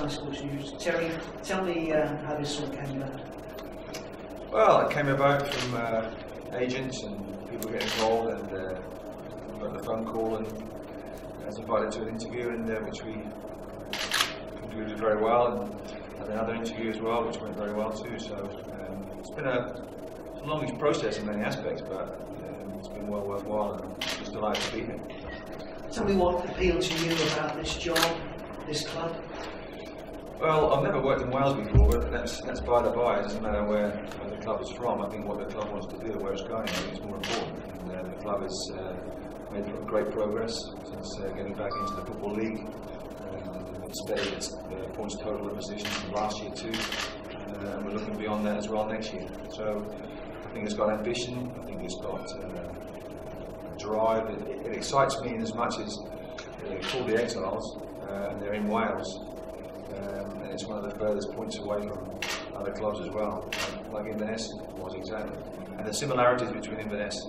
Sky Sports News. Terry, tell me how this all came about. Well, it came about from agents and people getting involved, and got the phone call, and I was invited to an interview, and which we concluded very well, and had another interview as well, which went very well too. So it's been a longish process in many aspects, but it's been well worthwhile, and I'm just delighted to be here. Tell me what appealed to you about this job, this club. Well, I've never worked in Wales before, but that's by the by. It doesn't matter where the club is from. I think what the club wants to do, where it's going, I think it's more important. And the club has made great progress since getting back into the Football League. It's bettered its points total and positions from last year too, and we're looking beyond that as well next year. So I think it's got ambition. I think it's got drive. It excites me in as much as they're called the Exiles, and they're in Wales. And it's one of the furthest points away from other clubs as well, like Inverness was exactly. And the similarities between Inverness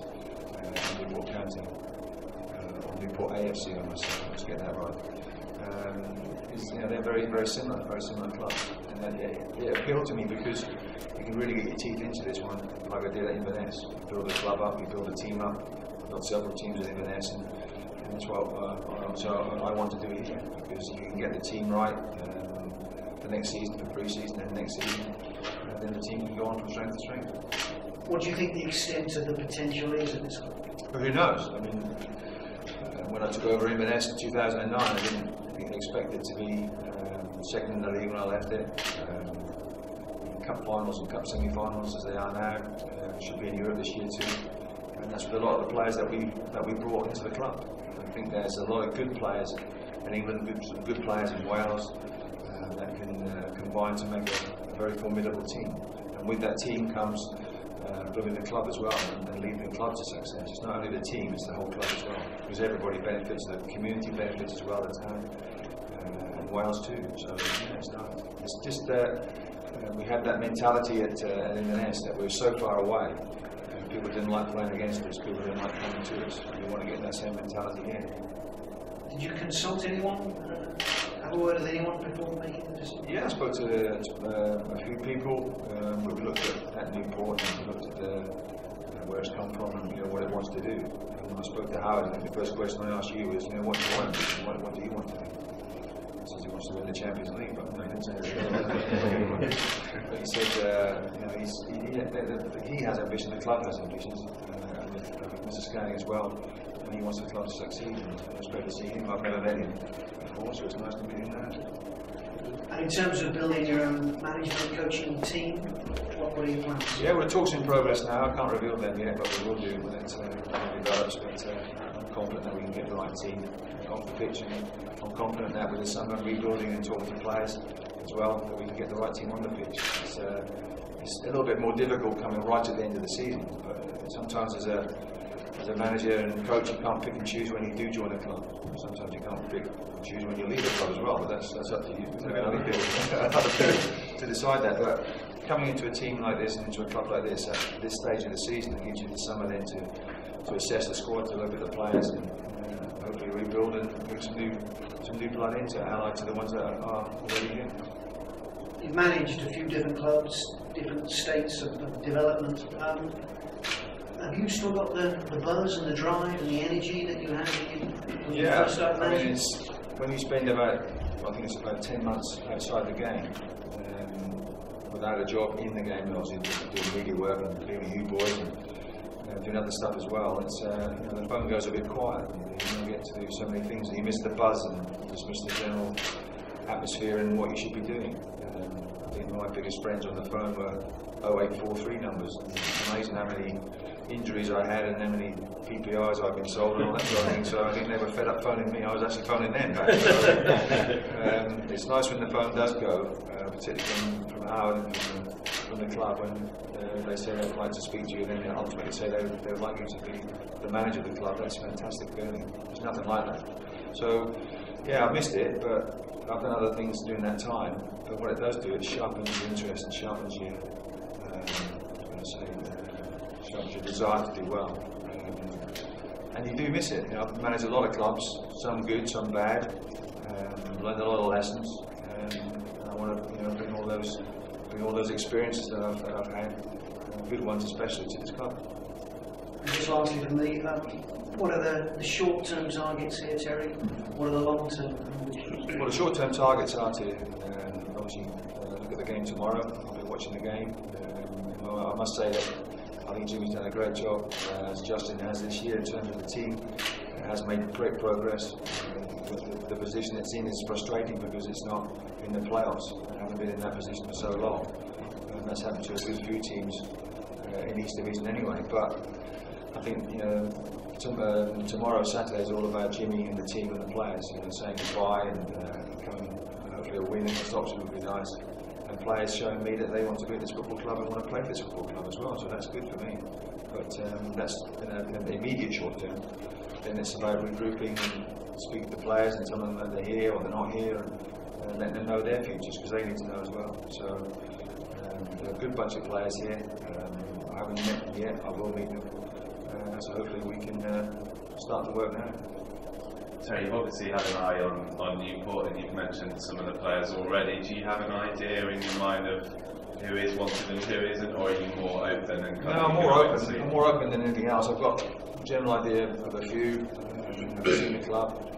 and Newport County, or Newport AFC, I must get that right. They're very similar clubs. And it appealed to me because you can really get your teeth into this one, like I did at Inverness. You build a club up, you build a team up. I've got several teams at Inverness, and that's what I want to do here, because you can get the team right. The next season, for pre-season, and the next season, and then the team can go on from strength to strength. What do you think the extent of the potential is at this club? Well, who knows? I mean, when I took over Inverness in 2009, I didn't expect it to be second in the league when I left it. Cup finals and cup semi-finals as they are now. Should be in Europe this year too. And that's with a lot of the players that we brought into the club. I think there's a lot of good players in England, some good players in Wales, that can combine to make a very formidable team. And with that team comes building the club as well, and leading the club to success. It's not only the team, it's the whole club as well. Because everybody benefits, the community benefits as well, the town, and Wales too. So it's just we had that mentality at Inverness that we were so far away. People didn't like playing against us, people didn't like coming to us. We want to get that same mentality here. Did you consult anyone? Have a word with anyone before making the decision? Yeah, I spoke to a few people. We looked at Newport, and we looked at where it's come from and what it wants to do. And when I spoke to Howard, I think the first question I asked you was, what do you want? What do you want to do? He says he wants to win the Champions League, but no, he didn't say that. But he said he has ambition, the club has ambitions, and with Mr. Scanning as well, and he wants the club to succeed. And it's great to see him. I've never met him before, so it's nice to meet him now. And in terms of building your own management and coaching team, what are your plans? Yeah, we're talks in progress now. I can't reveal them yet, but we will do when it develops. But I'm confident that we can get the right team off the pitch, and I'm confident that with the summer rebuilding and talking to players as well, that we can get the right team on the pitch. It's a little bit more difficult coming right at the end of the season, but sometimes as a manager and coach, you can't pick and choose when you do join a club. Sometimes you can't pick and choose when you leave a club as well, but that's up to you. Other people to decide that. But coming into a team like this and into a club like this at this stage of the season, it gives you the summer then to assess the squad, to look at the players, and hopefully rebuild and bring some new blood in to ally to the ones that are already here. You've managed a few different clubs, different states of development. Have you still got the buzz and the drive and the energy that you had when you first started managing? When you spend about 10 months outside the game, without a job in the game, obviously doing media work and being with you boys and doing other stuff as well, it's the phone goes a bit quiet. You don't get to do so many things, and you miss the buzz and just miss the general atmosphere and what you should be doing. I think my biggest friends on the phone were 0843 numbers. It's amazing how many injuries I had and how many PPIs I've been sold and all that sort of thing. So I think they were fed up phoning me. I was actually phoning them back. So, it's nice when the phone does go, particularly from Howard and from the club, when they say they'd like to speak to you, and then ultimately say they would like you to be the manager of the club. That's a fantastic feeling. There's nothing like that. So yeah, I missed it, but I've done other things during that time. But what it does do, it sharpens your interest and sharpens your sharpens your desire to do well. And you do miss it. I've managed a lot of clubs, some good, some bad. Learned a lot of lessons. want to bring all those experiences that I've had, good ones especially, to this club. And just lastly from me, what are the short-term targets here, Terry? What are the long-term? Well, the short-term targets are to obviously look at the game tomorrow. I'll be watching the game. I must say that I think Jimmy's done a great job, as Justin has this year, in terms of the team. It has made great progress. The position it's in is frustrating because it's not in the playoffs. I haven't been in that position for so long. And that's happened to a good few teams in East Division anyway. But I think tomorrow, Saturday, is all about Jimmy and the team and the players. Saying goodbye and coming, hopefully a win against Oxford would be nice. And players showing me that they want to be at this football club and want to play for this football club as well. So that's good for me. But that's in the immediate short term. Then it's about regrouping and speaking to the players and telling them that they're here or they're not here, and letting them know their futures, because they need to know as well. So there are a good bunch of players here. I haven't met them yet. I will meet them. So hopefully we can start the work now. So you've obviously had an eye on Newport, and you've mentioned some of the players already. Do you have an idea in your mind of who is wanted and who isn't, or are you more open and kind of? I'm more open. I'm more open than anything else. I've got a general idea of a few. I've seen the club.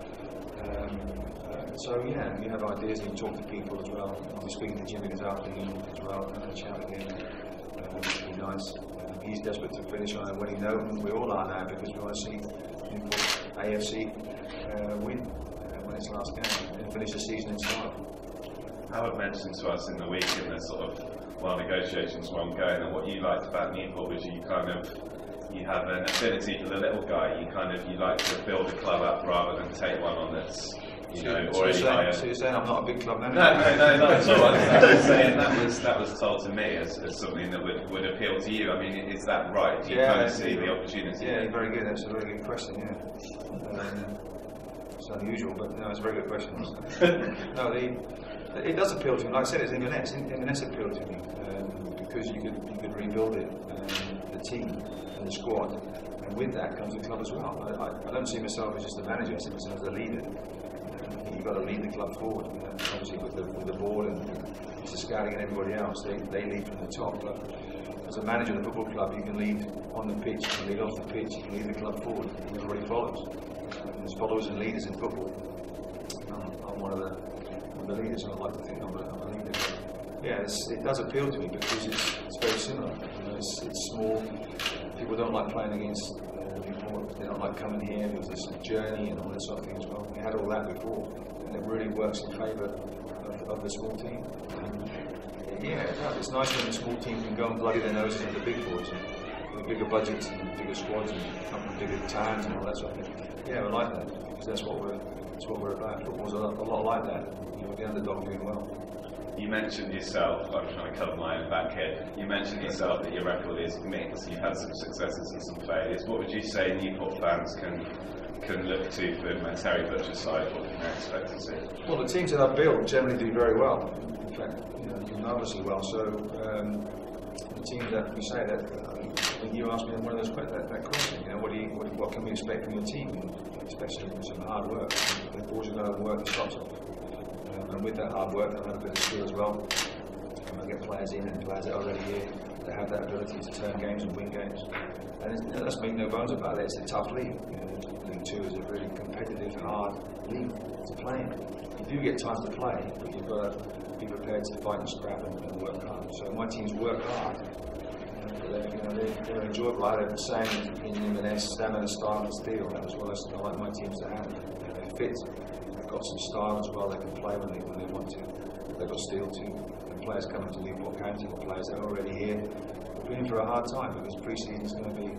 So yeah, you have ideas and you talk to people as well. I'll be speaking to Jimmy this afternoon as well, and have a chat with him. It'll be nice. He's desperate to finish on a winning note, and we all are now, because we want to see AFC win when it's last game and finish the season in style. Howard mentioned to us in the week, in the sort of while negotiations were ongoing, and what you liked about Newport was you have an affinity for the little guy. You like to build a club up rather than take one on that's already higher. So you're saying I'm not a big club manager? No, not at all. I was saying that was told to me as something that would appeal to you. I mean, is that right? Do you kind of see the opportunity? Yeah, very good. That's a very good question. Yeah, it's unusual, but no, it's a very good question. No, it does appeal to me. Like I said, it's Inverness appealed to me because you could rebuild it, the team and the squad, and with that comes the club as well. I don't see myself as just a manager. I see myself as a leader. You've got to lead the club forward. Obviously, with the board and Mr. Scouting and everybody else, they lead from the top. But as a manager of the football club, you can lead on the pitch, you can lead off the pitch, you can lead the club forward. Everybody follows. There's followers and leaders in football. I'm one of the leaders, and I'd like to think I'm a leader. Yeah, it does appeal to me because it's very similar. It's small. People don't like playing against Newport. They don't like coming here. There's this journey and all that sort of thing as well. We had all that before, and it really works in favour of the small team. It's nice when the small team can go and bloody their noses at the big boys, with bigger budgets and bigger squads and come from bigger towns and all that sort of thing. Yeah, we like that because that's what we're about. Football's a lot like that. With the underdog doing well. You mentioned yourself, I'm trying to cover my own back here, you mentioned yourself that your record is mixed. You've had some successes and some failures. What would you say Newport fans can look to from Terry Butcher's side? What can they expect to see? Well, the teams that I've built generally do very well. In fact, marvellously well. So the teams that we say that, when you asked me one of those that question, what can we expect from your team? Especially with some hard work. They've always got to work the socks off. And with that hard work, I have a bit of skill as well. I get players in and players that are already here that have that ability to turn games and win games. And let's make no bones about it, it's a tough league. League 2 is a really competitive, hard league to play in. You do get times to play, but you've got to be prepared to fight and scrap and work hard. So my teams work hard. They're enjoyable. I had saying in Inverness, stamina, style and steel. That was what I like my teams to have. They're fit. They've got some style as well. They can play when they want to. They've got steel too. And players coming to Newport County, or players that are already here, we're in for a hard time because pre-season is going to be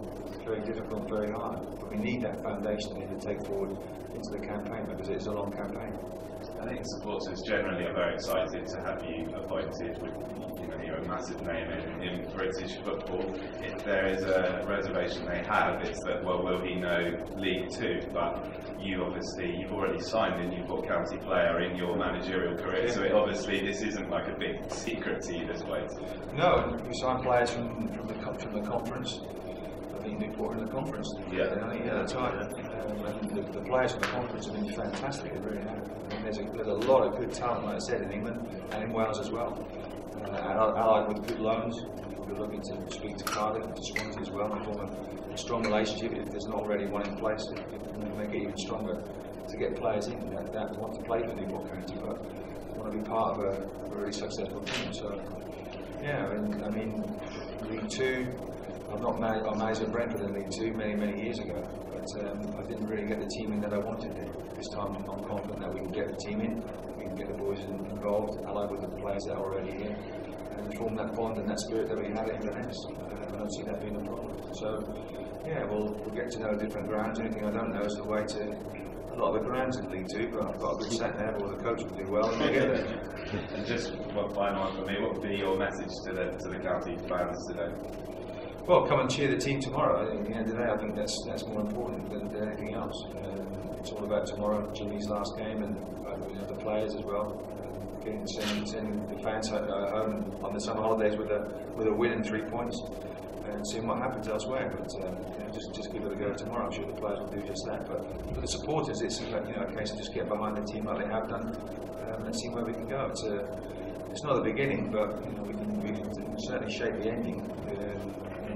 very difficult, very hard. But we need that foundation to take forward into the campaign because it is a long campaign. I think supporters generally are very excited to have you appointed. You're a massive name in British football. If there is a reservation they have, it's that, well, will he know League 2? But you've already signed a Newport County player in your managerial career, so this isn't like a big secret to you this way. No, we signed players from the conference. I think in Newport in the conference. Yeah. That's right. And the players in the conference have been fantastic. They really have. I mean, there's a lot of good talent, like I said, in England and in Wales as well. Allied with good loans. We're looking to speak to Cardiff and to Swansea as well and form a strong relationship. If there's not already one in place, it make it even stronger to get players in that want to play for Newport County but want to be part of a really successful team. So, yeah, I mean, League Two. I managed at Brentford in League Two many years ago, but I didn't really get the team in that I wanted to. This time I'm confident that we can get the team in, we can get the boys involved, allied with the players that are already here, and form that bond and that spirit that we had at Inverness. I don't see that being a problem. So, yeah, we'll get to know different grounds. Anything I don't know is the way to a lot of the grounds in League Two, but I've got a good set there, or the coach will do well, and we'll get there. And just one final one for me, what would be your message to the county fans today? Well, come and cheer the team tomorrow. At the end of the day, I think that's more important than anything else. It's all about tomorrow, Jimmy's last game, and the players as well. Sending the fans home on the summer holidays with a win and 3 points, and seeing what happens elsewhere. But just give it a go tomorrow. I'm sure the players will do just that. But for the supporters, it's a case of just get behind the team like they have done, and see where we can go. It's not the beginning, but we can certainly shape the ending.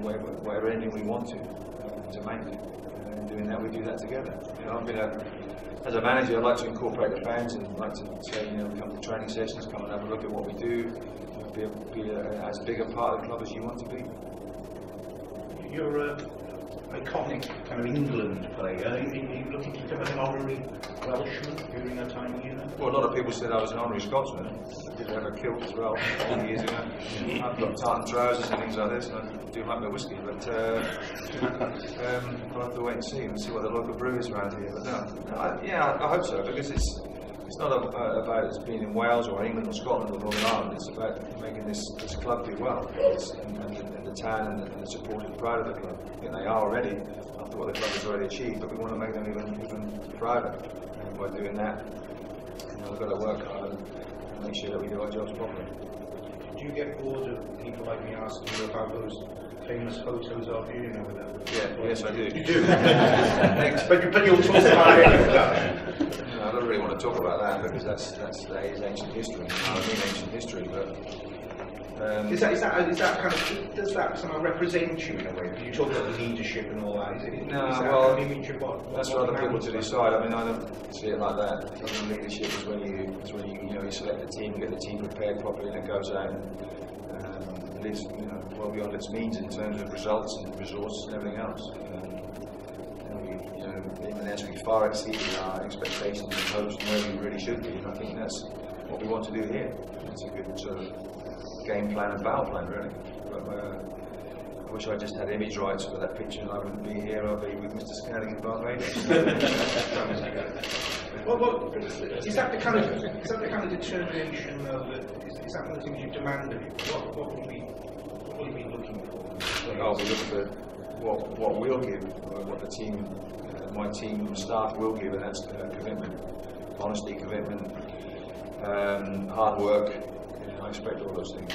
Whatever ending we want to make, and doing that, we do that together. I've been as a manager, I like to incorporate the fans and like to say, come to training sessions, come and have a look at what we do, be as big a part of the club as you want to be. You're an iconic kind of England player. Are you looking to become an honorary Welshman during that time here? Well, a lot of people said I was an honorary Scotsman. I did have a kilt as well a few years ago. I've got tartan trousers and things like this, and I do like my whiskey, but I'll have to wait and see what the local brew is around here. But I hope so, because it's not about us being in Wales or England or Scotland or Northern Ireland. It's about making this club do well, and the town and the supporters proud of the club. I think they are already, after what the club has already achieved, but we want to make them even prouder. And by doing that, we've got to work hard and make sure that we do our jobs properly. Do you get bored of people like me asking you about those famous photos of you, with that? Yes, I do. You do? Thanks. But you'll talk about it. I don't really want to talk about that because that is ancient history. I mean ancient history, but is that kind of, does that somehow represent you in a way? You talk about leadership and all that. That's for other people to decide. I mean, I don't see it like that. I mean, leadership is when you select the team, get the team prepared properly, and it goes out and lives well beyond its means in terms of results and resources and everything else. Even as we far exceeded our expectations and hopes and where we really should be, and I think that's what we want to do here. It's a good sort of game plan and battle plan, really. But I wish I just had image rights for that picture, and I wouldn't be here. I'd be with Mr. Scanning in Barbados. Well, is that the kind of determination, though? Is that one of the things you demand of you? What will you be looking for? I'll be looking for what we'll give, what the team. My team staff will give, and that's commitment, honesty, commitment, hard work. I expect all those things.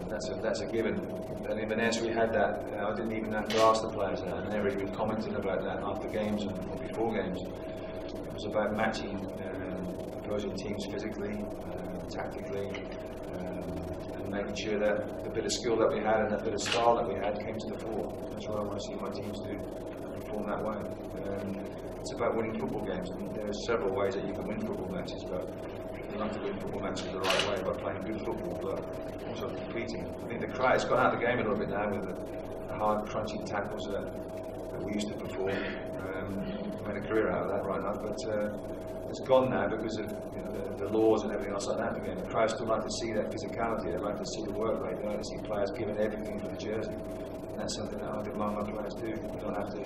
That's a given. And in Inverness we had that. I didn't even have to ask the players that, and they were even commenting about that after games or before games. It was about matching opposing teams physically, tactically, and making sure that the bit of skill that we had and that bit of style that we had came to the fore. That's what I want to see my teams do. Perform that way. It's about winning football games. I mean, there are several ways that you can win football matches, but you have to win football matches the right way by playing good football, but also competing. I think the crowd has gone out of the game a little bit now with the hard, crunchy tackles that we used to perform. Made a career out of that right now, but it's gone now because of the laws and everything else like that. Again, the crowd still like to see that physicality. They like to see the work rate. They like to see players giving everything for the jersey. And that's something that I demand my players do. We don't have to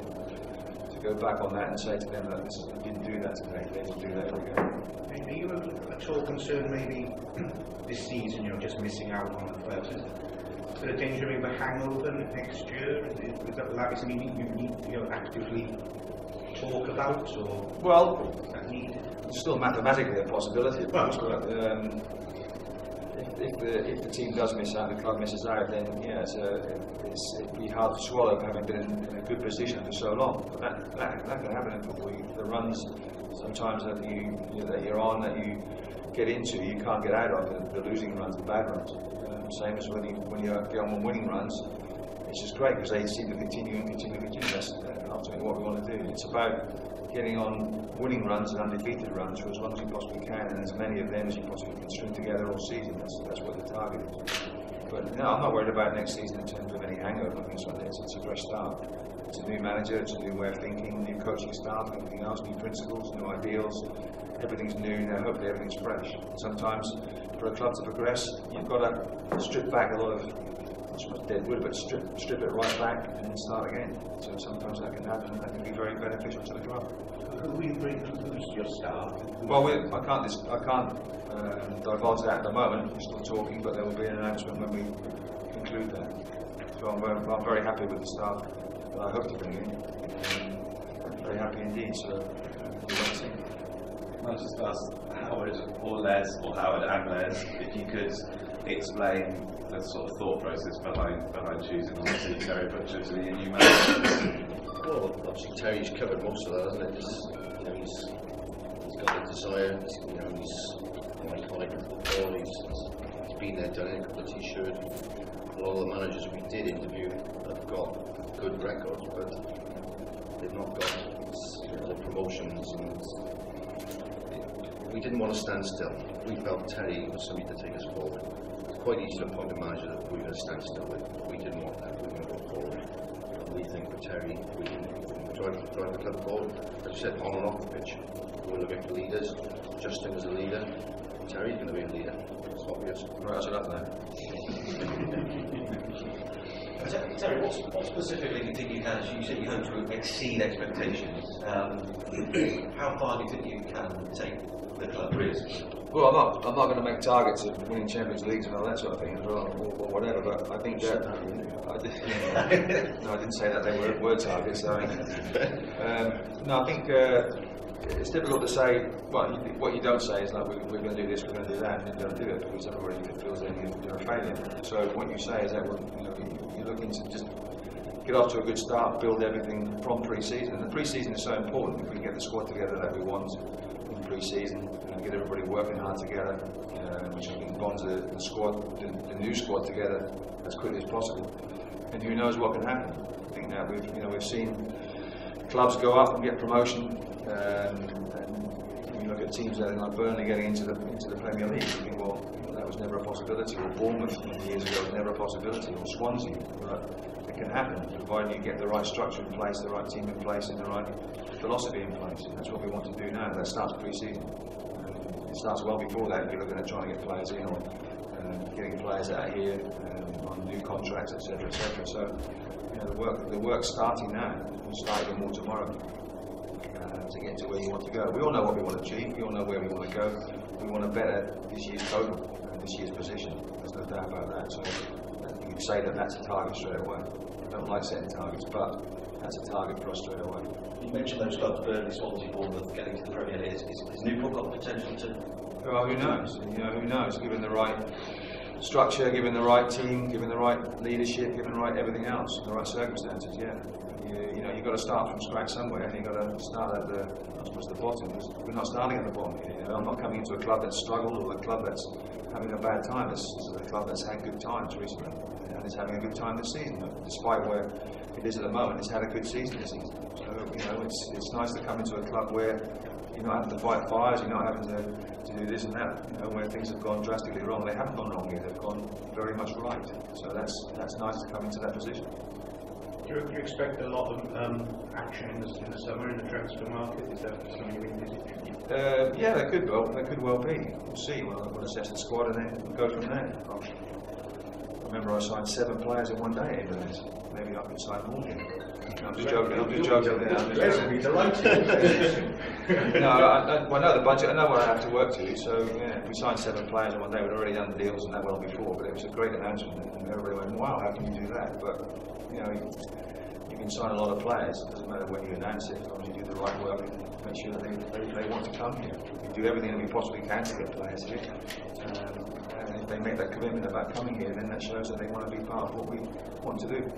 go back on that and say to them that you didn't do that today. They will do that every game. Are you at all concerned maybe this season you're just missing out on the players? Is there a danger of a hangover next year? Is that something you need to actively talk about, or it's still mathematically a possibility, of course, but if the team does miss out, the club misses out, then it'd be hard to swallow having been in a good position for so long. But that can happen in football. The runs sometimes that you're on, that you get into, you can't get out of, the losing runs, the bad runs. Same as when you get on winning runs, it's just great because they seem to continue and continue and continue. That's ultimately what we want to do. It's about getting on winning runs and undefeated runs for as long as you possibly can, and as many of them as you possibly can string together all season. That's what the target is. But no, I'm not worried about next season in terms of any hangover and things like this. It's a fresh start. It's a new manager, it's a new way of thinking, new coaching staff, everything else, new principles, new ideals. Everything's new now, hopefully everything's fresh. Sometimes for a club to progress, you've got to strip back a lot of, that's not dead wood, but strip it right back and then start again. So sometimes that can happen, that can be very beneficial to the club. Who will you bring? Who's your staff? Well, I can't divulge that at the moment. We're still talking, but there will be an announcement when we conclude that. So I'm very happy with the staff that I hope to bring in. Very happy indeed. So we'll see. I'll just ask Howard or Les, or Howard and Les, if you could explain the sort of thought process behind choosing obviously Terry Butcher to be a new manager. Well, obviously Terry's covered most of that, hasn't it? He's got the desire. He's an iconic in football. He's been there, done it. Got the T-shirt. A lot of the managers we did interview have got good records, but they've not got the promotions and. We didn't want to stand still. We felt Terry was somebody to take us forward. It's quite easy to appoint a manager that we're going to stand still with. We didn't want that. We were going to go forward. And we think with Terry, we can drive the club forward. As you said, on and off the pitch. We're looking for leaders. Justin is a leader. Terry's going to be a leader. It's obvious. Right, shut up there. Terry, what specifically do you think you can? As you said, you hope to exceed expectations. How far do you think you can take the club, really? Well, I'm not going to make targets of winning Champions Leagues and all that sort of thing, or whatever. But I think that I didn't say that they were targets. No, I think it's difficult to say. Well, what you don't say is like we're going to do this, we're going to do that, and you don't do it because everybody feels that you're a failure. So what you say is that you're looking to just get off to a good start, build everything from pre-season. And the pre-season is so important. If we get the squad together that we want in pre-season, get everybody working hard together, which I think bonds the squad, the new squad together as quickly as possible. And who knows what can happen? I think that we've seen clubs go up and get promotion, and you look at teams like Burnley getting into the Premier League. You think, well, that was never a possibility. Or Bournemouth years ago was never a possibility. Or Swansea. But it can happen, provided you get the right structure in place, the right team in place, and the right philosophy in place. And that's what we want to do now. That starts pre-season. It starts well before that. You're looking at trying to get players in, or getting players out here on new contracts, etc., etc. So, the work's starting now. We'll start even more tomorrow to get to where you want to go. We all know what we want to achieve. We all know where we want to go. We want to better this year's total and this year's position. There's no doubt about that. So, you can say that that's a target straight away. I don't like setting targets, but that's a target for us straight away. You mentioned those clubs, Burnley, Swansea, Bournemouth, getting to the Premier League. Is Newport got the potential to? Well, who knows? Who knows? Given the right structure, given the right team, given the right leadership, given the right everything else, the right circumstances, yeah. You've got to start from scratch somewhere, and you've got to start at the bottom. We're not starting at the bottom here. I'm not coming into a club that's struggled or a club that's having a bad time. This is a club that's had good times recently, and it's having a good time this season. Despite where it is at the moment, it's had a good season this season. So, it's nice to come into a club where you're not having to fight fires, you're not having to do this and that, where things have gone drastically wrong. They haven't gone wrong here, they've gone very much right. So that's nice to come into that position. Do you expect a lot of action in the summer in the transfer market? Is that something you envisage? Yeah, there could well be. We'll see. We'll assess the squad and then go from there. I remember I signed 7 players in one day in Inverness. Maybe I could sign more here. I'm just joking. No, I know the budget. I know what I have to work to. So yeah, if we signed 7 players in one day, we'd already done the deals and that well before. But it was a great announcement, and everybody went, "Wow, how can you do that?" But you can sign a lot of players. It doesn't matter when you announce it, as long as you do the right work and make sure that they want to come here. You do everything that we possibly can to get players here. And if they make that commitment about coming here, then that shows that they want to be part of what we want to do.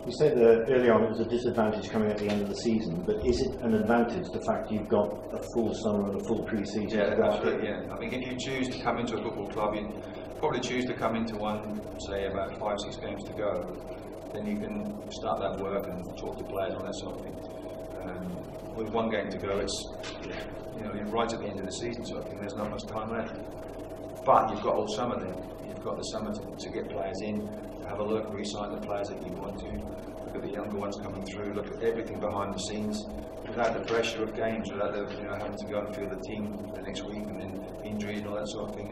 You said earlier on it was a disadvantage coming at the end of the season, but is it an advantage the fact you've got a full summer and a full pre-season? Yeah, absolutely, yeah. I think if you choose to come into a football club, you probably choose to come into one, say, about 5-6 games to go, then you can start that work and talk to players and that sort of thing. With 1 game to go, it's, you know, you're right at the end of the season sort of thing, there's not much time left. But you've got all summer then. You've got the summer to get players in, have a look, re-sign the players that you want to, look at the younger ones coming through, look at everything behind the scenes, without the pressure of games, without the, you know, having to go and field the team the next week and then injuries and all that sort of thing.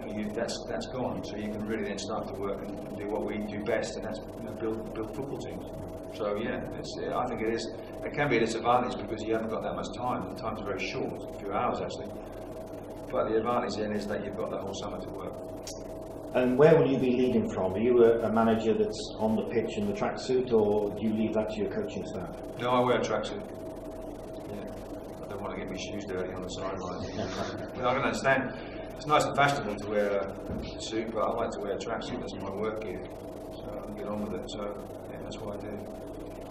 And, you know, that's gone. So you can really then start to work and do what we do best, and that's, you know, build football teams. So yeah, I think it is. It can be a disadvantage because you haven't got that much time. The time's very short, a few hours actually. But the advantage then is that you've got that whole summer to work. And where will you be leading from? Are you a manager that's on the pitch in the tracksuit, or do you leave that to your coaching staff? No, I wear a tracksuit. Yeah, I don't want to get my shoes dirty on the sideline. Well, I can understand. It's nice and fashionable to wear a suit, but I like to wear a tracksuit. That's my work gear, so I can get on with it. So yeah, that's what I do.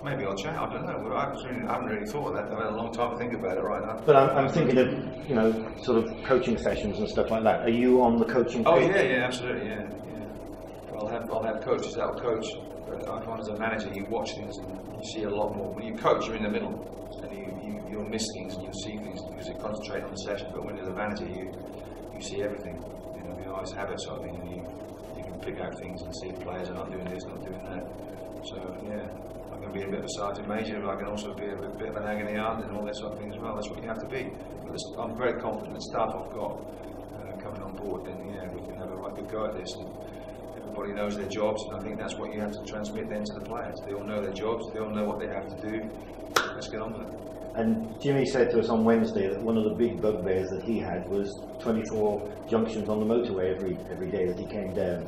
Maybe I'll change. I don't know. I haven't really thought of that. I've had a long time to think about it right now. But I'm thinking of, you know, sort of coaching sessions and stuff like that. Are you on the coaching Oh page? yeah, absolutely, yeah. I'll have coaches that will coach. But I find as a manager, you watch things and you see a lot more. When you coach, you're in the middle, and you'll miss things and you'll see things because you concentrate on the session. But when you're the manager, you see everything. You know, your eyes have it sort of thing, and you can pick out things and see players are not doing this, not doing that. So yeah. I can be a bit of a sergeant major, but I can also be a bit of an agony aunt and all that sort of thing as well. That's what you have to be. But I'm very confident the staff I've got coming on board, then yeah, we can have a right good go at this. And everybody knows their jobs, and I think that's what you have to transmit then to the players. They all know their jobs, they all know what they have to do. Let's get on with it. And Jimmy said to us on Wednesday that one of the big bugbears that he had was 24 junctions on the motorway every day that he came down.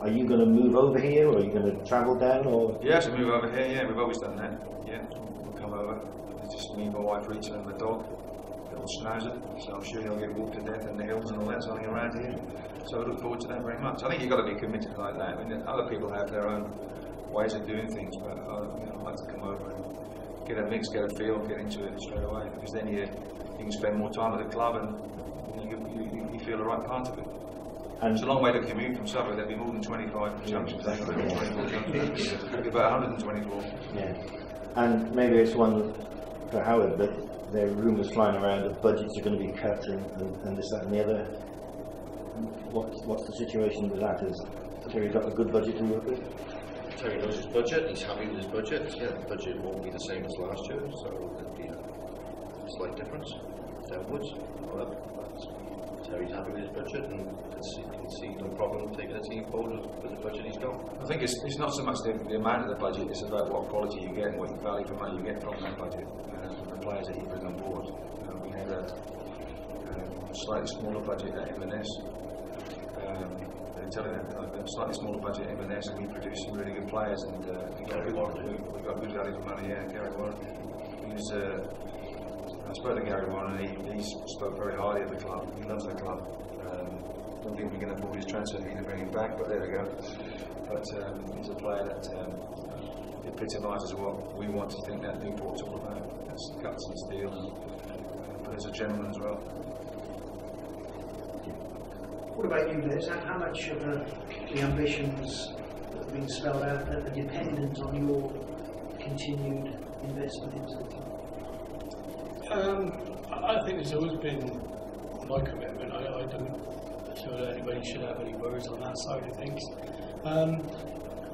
Are you going to move over here, or are you going to travel down, or? Yeah, to move over here. Yeah, we've always done that. Yeah, we'll come over. It's just me, my wife, Rita, and the dog, little Schnauzer. So I'm sure he'll get walked to death in the hills and all that something around here. So I look forward to that very much. I think you've got to be committed like that. I mean, other people have their own ways of doing things, but I'd like to come over and get a mix, get a feel, get into it straight away. Because then you can spend more time at the club and you feel the right part of it. And it's a long way to commute from Suffolk. There'd be more than 25 junctions. Exactly. 24 junctions. It'd be about 124. Yeah. And maybe it's one for Howard, but there are rumours flying around that budgets are going to be cut and this, that and the other. What's the situation with that? Has Terry got a good budget to work with? Terry knows his budget, he's happy with his budget. Yeah, the budget won't be the same as last year, so there'll be a slight difference downwards. Terry's happy with his budget and can see no problem taking a team forward with the budget he's got. I think it's not so much the amount of the budget, it's about what quality you get and what value for money you get from that budget and the players that you bring on board. We had a slightly smaller budget at M&S. A slightly smaller budget at M&S, and we produced some really good players, and we got good value for money. Yeah, Gary Warren. I spoke to Gary Warren, and he spoke very highly of the club. He loves the club. Don't think we can afford his transfer fee to bring him back, but there we go. But he's a player that epitomises what we want to think that Newport's all about. That's guts and steel, but as a gentleman as well. What about you, Les? How much of the ambitions that have been spelled out are dependent on your continued investment into the club? I think there's always been my commitment. I don't feel that anybody should have any worries on that side of things.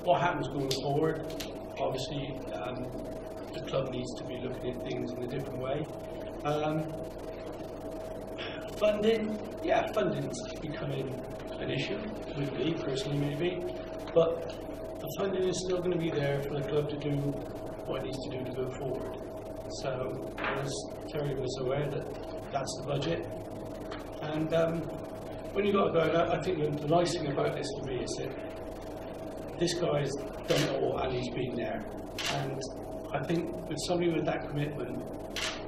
What happens going forward? Obviously, the club needs to be looking at things in a different way. Funding's becoming an issue with me personally, maybe, but the funding is still going to be there for the club to do what it needs to do to go forward. So, as Terry was aware that that's the budget, and when you got to go, I think the nice thing about this for me is that this guy's done it all and he's been there, and I think with somebody with that commitment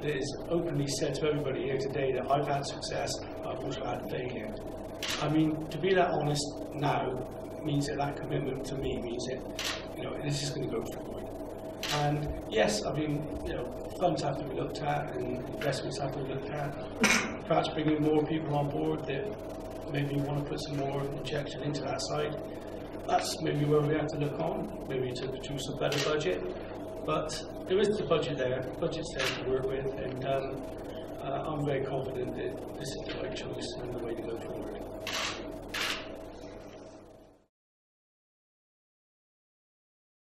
that is openly said to everybody here today that I've had success, I've also had failure. I mean, to be that honest now means that commitment to me means that, you know, this is going to go forward. And yes, I mean, you know, funds have to be looked at and investments have to be looked at. Perhaps bringing more people on board that maybe want to put some more injection into that side. That's maybe where we have to look on, maybe to produce a better budget. But there is the budget there, the budget's there to work with, and I'm very confident that this is the right choice and the way to go forward.